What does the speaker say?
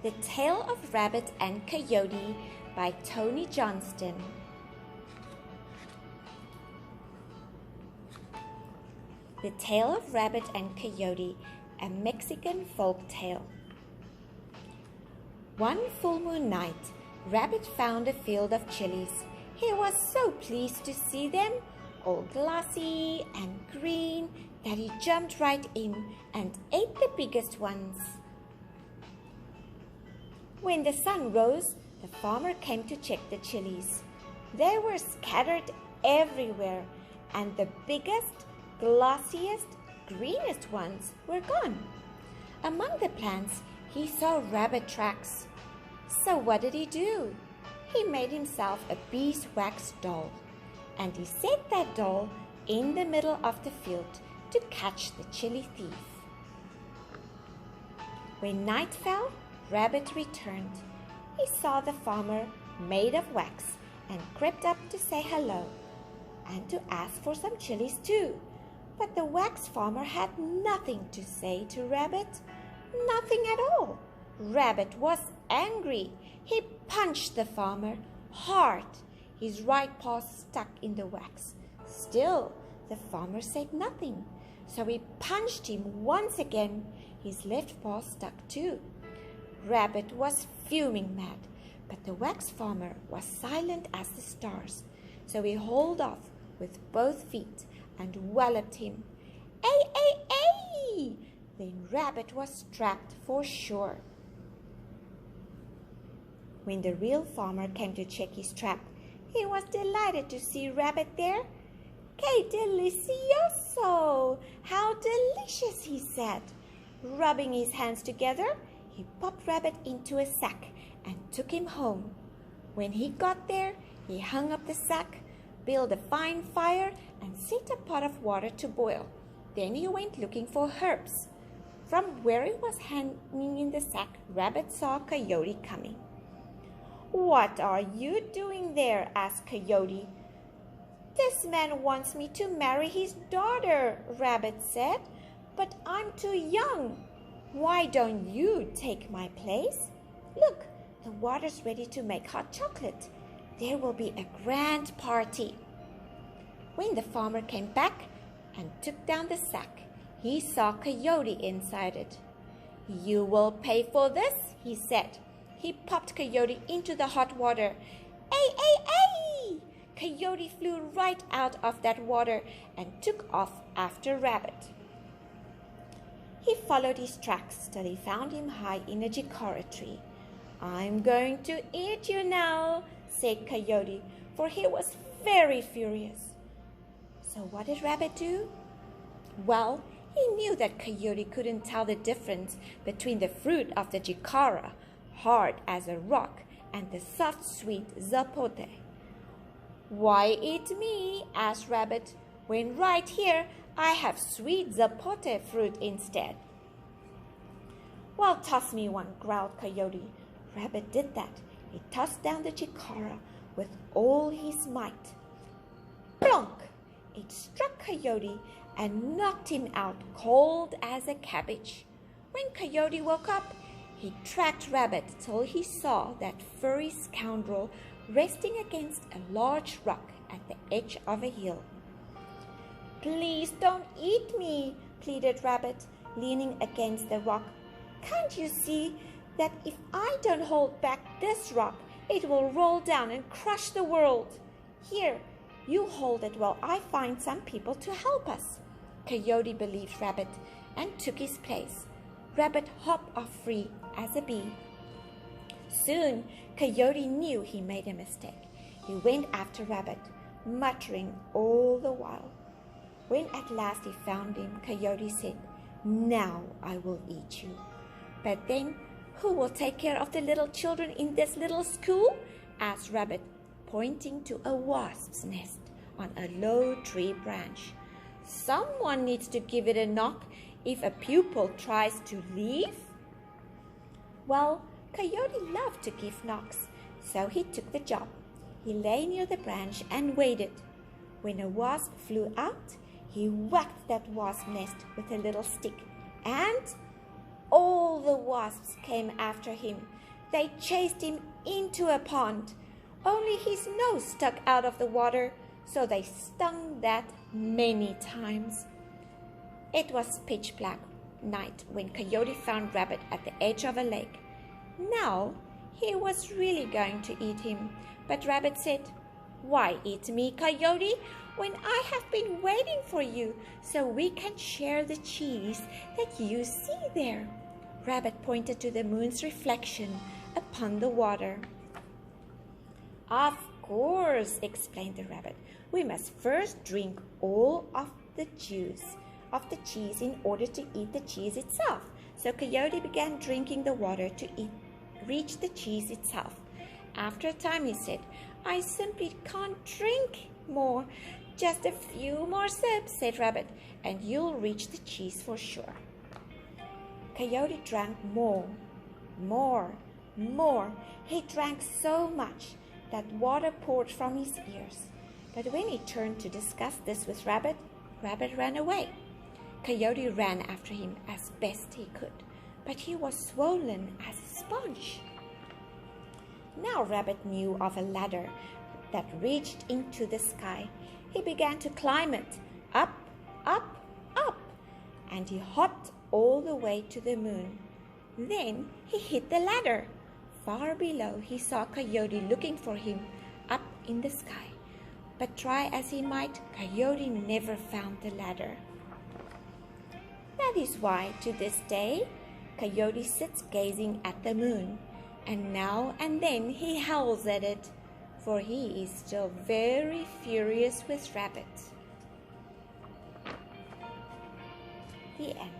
The Tale of Rabbit and Coyote by Tony Johnston. The Tale of Rabbit and Coyote, a Mexican folk tale. One full moon night, Rabbit found a field of chilies. He was so pleased to see them, all glossy and green, that he jumped right in and ate the biggest ones. When the sun rose, the farmer came to check the chilies. They were scattered everywhere, and the biggest, glossiest, greenest ones were gone. Among the plants, he saw rabbit tracks. So what did he do? He made himself a beeswax doll, and he set that doll in the middle of the field to catch the chili thief. When night fell, Rabbit returned. He saw the farmer made of wax and crept up to say hello and to ask for some chilies too. But the wax farmer had nothing to say to Rabbit, nothing at all. Rabbit was angry. He punched the farmer hard. His right paw stuck in the wax. Still, the farmer said nothing. So he punched him once again. His left paw stuck too. Rabbit was fuming mad, but the wax farmer was silent as the stars. So he hauled off with both feet and walloped him. "Ay, ay, ay!" Then Rabbit was trapped for sure. When the real farmer came to check his trap, he was delighted to see Rabbit there. "Que delicioso! How delicious!" he said. Rubbing his hands together, he popped Rabbit into a sack and took him home. When he got there, he hung up the sack, built a fine fire, and set a pot of water to boil. Then he went looking for herbs. From where he was hanging in the sack, Rabbit saw Coyote coming. "What are you doing there?" asked Coyote. "This man wants me to marry his daughter," Rabbit said, "but I'm too young. Why don't you take my place? Look, the water's ready to make hot chocolate. There will be a grand party." When the farmer came back and took down the sack, he saw Coyote inside it. "You will pay for this," he said. He popped Coyote into the hot water. "Ay, ay, ay!" Coyote flew right out of that water and took off after Rabbit. He followed his tracks till he found him high in a jicaro tree. "I'm going to eat you now," said Coyote, for he was very furious. So what did Rabbit do? Well, he knew that Coyote couldn't tell the difference between the fruit of the jicaro, hard as a rock, and the soft, sweet zapote. "Why eat me?" asked Rabbit, "when right here I have sweet zapote fruit instead." "Well, toss me one," growled Coyote. Rabbit did that. He tossed down the jicaro with all his might. Plonk! It struck Coyote and knocked him out cold as a cabbage. When Coyote woke up, he tracked Rabbit till he saw that furry scoundrel resting against a large rock at the edge of a hill. "Please don't eat me," pleaded Rabbit, leaning against the rock. "Can't you see that if I don't hold back this rock, it will roll down and crush the world? Here, you hold it while I find some people to help us." Coyote believed Rabbit and took his place. Rabbit hopped off free as a bee. Soon, Coyote knew he made a mistake. He went after Rabbit, muttering all the while. When at last he found him, Coyote said, "Now I will eat you." "But then, who will take care of the little children in this little school?" asked Rabbit, pointing to a wasp's nest on a low tree branch. "Someone needs to give it a knock if a pupil tries to leave." Well, Coyote loved to give knocks, so he took the job. He lay near the branch and waited. When a wasp flew out, he whacked that wasp nest with a little stick, and all the wasps came after him. They chased him into a pond. Only his nose stuck out of the water, so they stung that many times. It was pitch black night when Coyote found Rabbit at the edge of a lake. Now he was really going to eat him, but Rabbit said, "Why eat me, Coyote, when I have been waiting for you so we can share the cheese that you see there?" Rabbit pointed to the moon's reflection upon the water. "Of course," explained the rabbit. "We must first drink all of the juice of the cheese in order to eat the cheese itself." So Coyote began drinking the water to reach the cheese itself. After a time he said, "I simply can't drink more. Just a few more sips," said Rabbit, "and you'll reach the cheese for sure." Coyote drank more. He drank so much that water poured from his ears. But when he turned to discuss this with Rabbit, Rabbit ran away. Coyote ran after him as best he could, but he was swollen as a sponge. Now Rabbit knew of a ladder that reached into the sky. He began to climb it, up, and he hopped all the way to the moon. Then he hit the ladder. Far below he saw Coyote looking for him up in the sky. But try as he might, Coyote never found the ladder. That is why, to this day, Coyote sits gazing at the moon, and now and then he howls at it, for he is still very furious with Rabbit. The end.